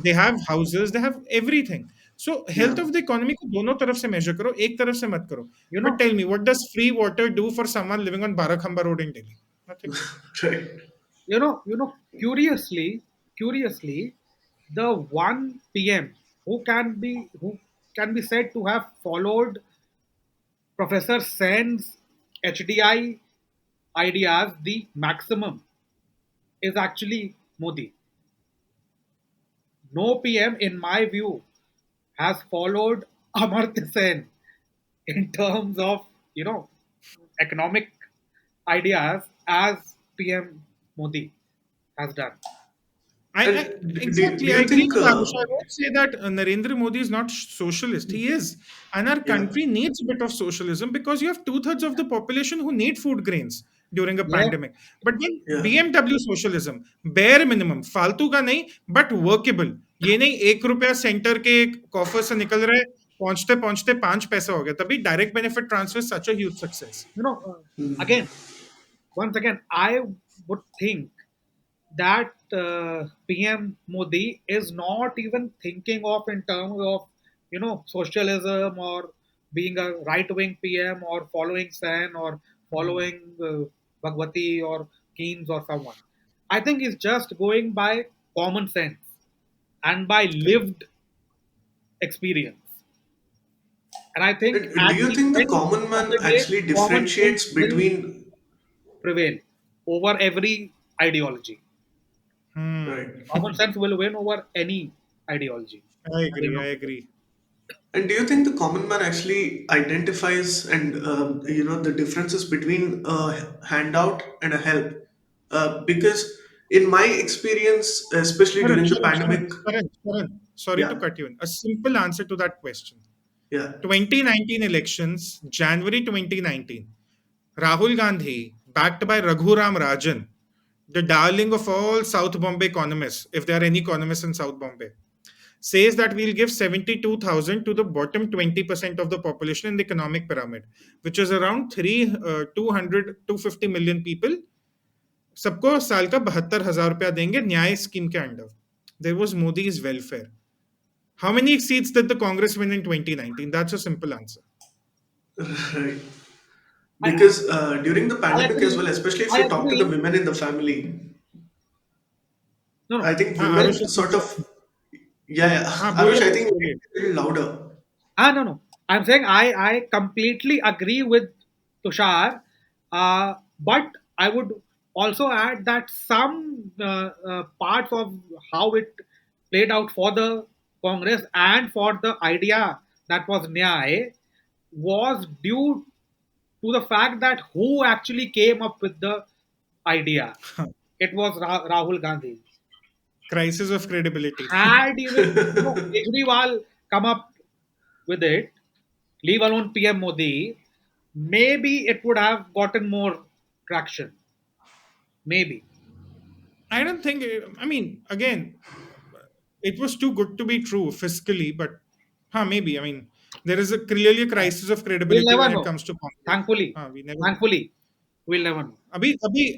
Speaker 3: They have houses, they have everything. So
Speaker 1: Yeah.
Speaker 3: Health of the economy को दोनों तरफ से मेजर करो, एक तरफ से मत करो.
Speaker 2: You
Speaker 3: but
Speaker 2: know,
Speaker 3: tell me, what does free water do for someone living on Barakhamba road in Delhi? Nothing.
Speaker 1: Right.
Speaker 2: curiously, the one PM who can be said to have followed Professor Sen's HDI ideas the maximum is actually Modi. No PM, in my view, has followed Amartya Sen in terms of economic ideas as PM Modi has done.
Speaker 3: I
Speaker 1: And do
Speaker 3: exactly I
Speaker 1: you
Speaker 3: agree
Speaker 1: think
Speaker 3: with Arush. I won't say that Narendra Modi is not socialist. He is, and our
Speaker 1: yeah,
Speaker 3: country needs a bit of socialism because you have two-thirds of the population who need food grains during a
Speaker 2: Yeah,
Speaker 3: pandemic. But then
Speaker 1: yeah,
Speaker 3: BMW socialism, bare minimum, फालतू का नहीं, but workable. ये नहीं 1 रुपया centre के coffer से निकल रहा है, पहुंचते पहुंचते 5 पैसा हो गया. तभी direct benefit transfer is such a huge success.
Speaker 2: again, once again, I would think that PM Modi is not even thinking of in terms of socialism or being a right wing PM or following Sen or following Bhagwati or Keynes or someone. I think he's just going by common sense and by
Speaker 3: Correct.
Speaker 2: lived experience. And I think
Speaker 1: and do
Speaker 2: at
Speaker 1: you
Speaker 2: the
Speaker 1: think the
Speaker 2: end
Speaker 1: common
Speaker 2: of
Speaker 1: man
Speaker 2: the day,
Speaker 1: actually
Speaker 2: common sense
Speaker 1: differentiates
Speaker 2: will
Speaker 1: between
Speaker 2: prevail over every ideology.
Speaker 3: Hmm.
Speaker 1: right?
Speaker 2: Common sense will win over any ideology
Speaker 3: I
Speaker 2: at the
Speaker 3: agree.
Speaker 2: end
Speaker 3: I
Speaker 2: of the day.
Speaker 3: agree.
Speaker 1: And do you think the common man actually identifies and the differences between a handout and a help? Because in my experience, especially
Speaker 3: Sharan,
Speaker 1: during the
Speaker 3: Sharan, Sharan,
Speaker 1: pandemic,
Speaker 3: Sharan, Sharan, sorry to
Speaker 1: yeah,
Speaker 3: cut you in. A simple answer to that question.
Speaker 1: yeah,
Speaker 3: 2019 elections, January 2019. Rahul Gandhi, backed by Raghuram Rajan, the darling of all South Bombay economists, if there are any economists in South Bombay, says that we'll give 72,000 to the bottom 20% of the population in the economic pyramid, which is around 200, 250 million people. सबको साल का 72,000 रुपया देंगे न्याय scheme के under. There was Modi's welfare. How many seats did the Congress win in 2019? That's a simple answer.
Speaker 1: right.
Speaker 2: I,
Speaker 1: Because during the
Speaker 2: I
Speaker 1: pandemic as well,
Speaker 2: agree.
Speaker 1: especially if
Speaker 2: I
Speaker 1: you talk to the
Speaker 2: agree.
Speaker 1: women in the family,
Speaker 2: No,
Speaker 1: I
Speaker 2: no.
Speaker 1: think
Speaker 3: हाँ Aarush
Speaker 1: women sort of, yeah, yeah.
Speaker 3: हाँ
Speaker 1: Arush,
Speaker 3: बोलिए
Speaker 1: I
Speaker 3: बोलिए
Speaker 1: think
Speaker 3: बोलिए.
Speaker 1: a little louder.
Speaker 2: No, no. I'm saying I completely agree with Tushar, but I would also add that some parts of how it played out for the Congress and for the idea that was Nyay was due to the fact that who actually came up with the idea. It was Rahul Gandhi.
Speaker 3: Crisis of credibility.
Speaker 2: Had even Kejriwal come up with it, leave alone PM Modi, maybe it would have gotten more traction. Maybe.
Speaker 3: I don't think. I mean, again, it was too good to be true fiscally, but maybe. I mean, there is a clearly a crisis of
Speaker 2: We'll
Speaker 3: credibility
Speaker 2: never
Speaker 3: when it
Speaker 2: know.
Speaker 3: comes to Congress.
Speaker 2: Thankfully.
Speaker 3: We never know.
Speaker 2: Thankfully. We'll never know.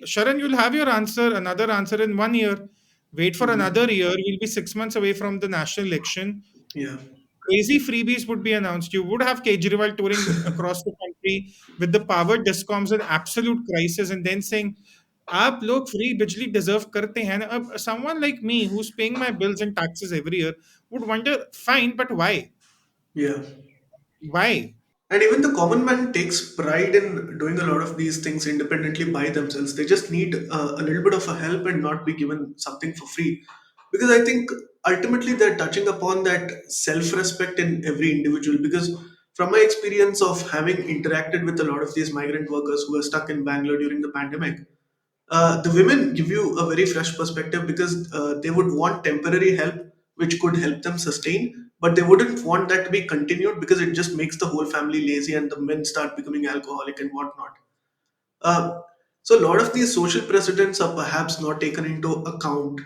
Speaker 3: Sharan, you'll have your answer, another answer in 1 year. Wait for
Speaker 1: Mhm.
Speaker 3: another year. We'll be 6 months away from the national election.
Speaker 1: Yeah.
Speaker 3: Crazy freebies would be announced. You would have Kejriwal touring across the country with the power discoms in absolute crisis and then saying, आप लोग free बिजली deserve करते हैं ना. अब someone like me who's paying my bills and taxes every year would wonder, fine, but why?
Speaker 1: Yeah.
Speaker 3: Why?
Speaker 1: And even the common man takes pride in doing a lot of these things independently by themselves. They just need a little bit of a help and not be given something for free. Because I think ultimately they're touching upon that self respect in every individual. Because from my experience of having interacted with a lot of these migrant workers who were stuck in Bangalore during the pandemic, the women give you a very fresh perspective because they would want temporary help which could help them sustain, but they wouldn't want that to be continued because it just makes the whole family lazy and the men start becoming alcoholic and whatnot. uh, so a lot of these social precedents are perhaps not taken into account.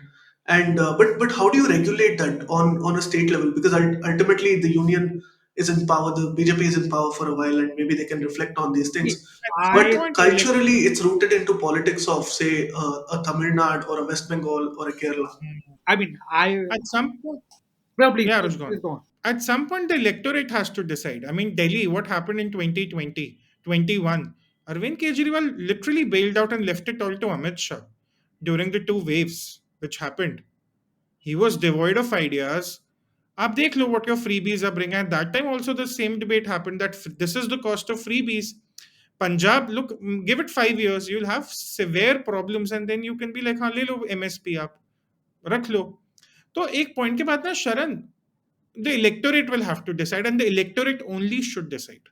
Speaker 1: And but how do you regulate that on a state level? Because ultimately the union is in power, the BJP is in power for a while, and maybe they can reflect on these
Speaker 2: See,
Speaker 1: things.
Speaker 3: At some
Speaker 2: I
Speaker 1: But
Speaker 3: point, elect-
Speaker 1: culturally, it's rooted into politics of, say, a Tamil Nadu or a West Bengal or a Kerala.
Speaker 2: I mean I
Speaker 3: at some point,
Speaker 2: no, please,
Speaker 3: yeah,
Speaker 2: please,
Speaker 3: Rushgon.
Speaker 2: please go on.
Speaker 3: At some point, the electorate has to decide. I mean, Delhi, what happened in 2020, 21? Arvind Kejriwal literally bailed out and left it all to Amit Shah during the two waves which happened. He was devoid of ideas. आप देख लो what your freebies are bringing. At that time, also the same debate happened that this is the cost of freebies. Punjab, look, give it 5 years, you'll have severe problems, and then you can be like, हाँ ले लो MSP आप. रख लो. तो एक point के बाद ना शरण, the electorate will have to decide, and the electorate only should decide.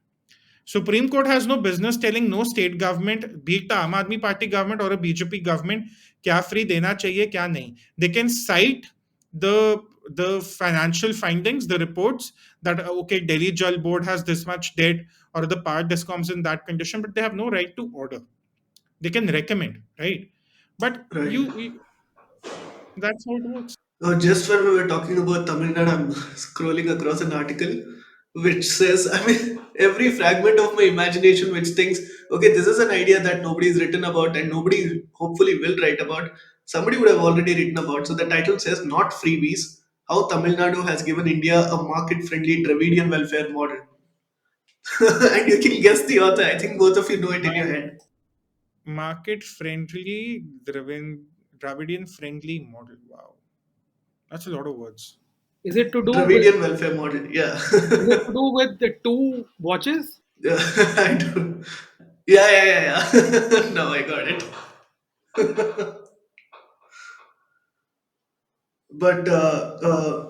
Speaker 3: Supreme Court has no business telling no state government, be it the Aam Aadmi Party government or a BJP government, क्या free देना चाहिए क्या नहीं. They can cite the financial findings, the reports that okay, Delhi Jal Board has this much debt, or the power discoms in that condition, but they have no right to order. They can recommend, right? But
Speaker 1: Right.
Speaker 3: that's how it works.
Speaker 1: Just when we were talking about Tamil Nadu, I'm scrolling across an article which says, I mean, every fragment of my imagination which thinks, okay, this is an idea that nobody's written about and nobody hopefully will write about. Somebody would have already written about. So the title says, Not Freebies, How Tamil Nadu Has Given India a Market Friendly Dravidian Welfare Model. And you can guess the author. I think both of you know it in your head.
Speaker 3: Market friendly, Dravidian friendly model. Wow, that's a lot of words.
Speaker 2: Is it to do with
Speaker 1: Dravidian Welfare Model, yeah.
Speaker 2: is it to do with the two watches?
Speaker 1: Yeah, I do. Yeah. No, I got it. But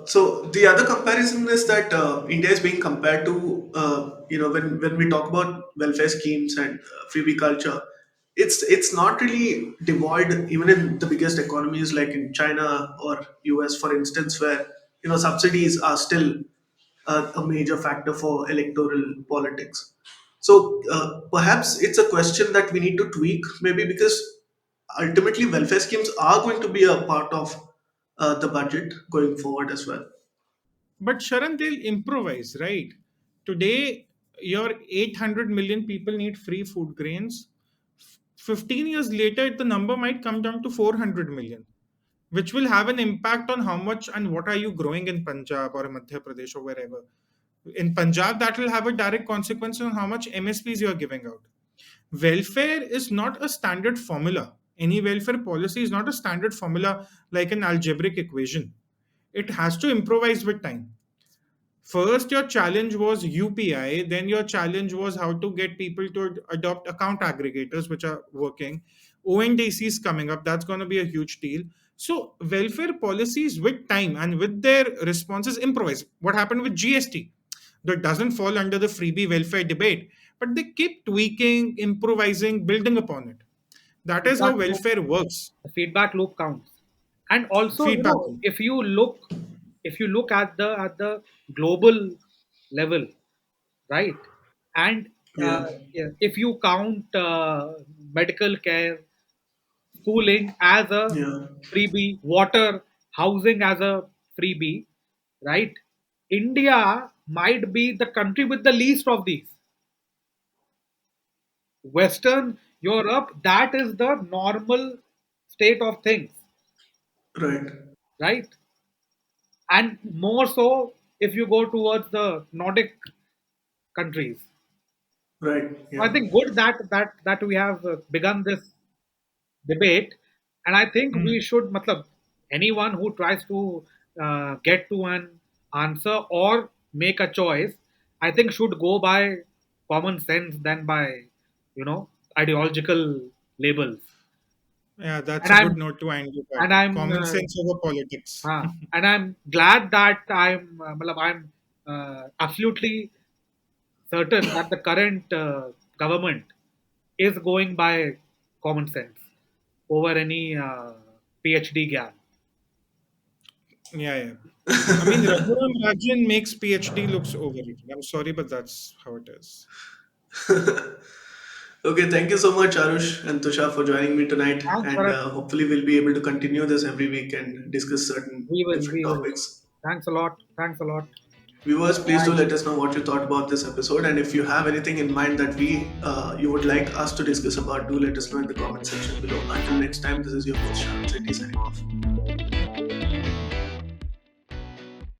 Speaker 1: so the other comparison is that India is being compared to when we talk about welfare schemes and freebie culture, it's not really devoid even in the biggest economies like in China or US, for instance, where subsidies are still a major factor for electoral politics. So perhaps it's a question that we need to tweak, maybe because ultimately welfare schemes are going to be a part of the budget going forward as well.
Speaker 3: But Sharan, they'll improvise, right? Today, your 800 million people need free food grains. 15 years later, the number might come down to 400 million, which will have an impact on how much and what are you growing in Punjab or Madhya Pradesh or wherever. In Punjab, that will have a direct consequence on how much MSPs you are giving out. Welfare is not a standard formula. Any welfare policy is not a standard formula like an algebraic equation. It has to improvise with time. First, your challenge was UPI, then your challenge was how to get people to adopt account aggregators, which are working. ONDC is coming up, that's going to be a huge deal. So, welfare policies with time and with their responses improvise. What happened with GST? That doesn't fall under the freebie welfare debate, but they keep tweaking, improvising, building upon it. That is how
Speaker 2: Feedback loop.
Speaker 3: welfare works.
Speaker 2: The feedback loop counts. And also,
Speaker 3: Feedback.
Speaker 2: if you look at the global level, right? And
Speaker 1: Yeah,
Speaker 2: yeah, if you count medical care, schooling as a
Speaker 1: yeah,
Speaker 2: freebie, water, housing as a freebie, right? India might be the country with the least of these. Western Europe, that is the normal state of things,
Speaker 1: right,
Speaker 2: right? And more so if you go towards the Nordic countries.
Speaker 1: right,
Speaker 2: So I
Speaker 1: yeah.
Speaker 2: think good that we have begun this debate, and I think
Speaker 3: Hmm.
Speaker 2: we should, matlab, anyone who tries to get to an answer or make a choice, I think should go by common sense than by ideological labels.
Speaker 3: Yeah, that's
Speaker 2: And
Speaker 3: a
Speaker 2: I'm
Speaker 3: good note to end with that.
Speaker 2: and I'm
Speaker 3: Common sense over politics.
Speaker 2: and I'm glad that I'm absolutely certain that the current government is going by common sense over any PhD gap.
Speaker 3: Yeah, yeah. I mean, Raghuram Rajan makes PhD looks overrated. I'm sorry, but that's how it is.
Speaker 1: Okay, thank you so much, Arush and Tushar, for joining me tonight.
Speaker 2: Thanks,
Speaker 1: And
Speaker 2: Bharat.
Speaker 1: hopefully, we'll be able to continue this every week and discuss certain
Speaker 2: We will.
Speaker 1: different
Speaker 2: We will.
Speaker 1: topics.
Speaker 2: Thanks a lot. Thanks a lot.
Speaker 1: Viewers, please do
Speaker 2: Bye.
Speaker 1: let us know what you thought about this episode, and if you have anything in mind that you would like us to discuss about, do let us know in the comment section below. Until next time, this is your host Sharon Sethi signing off.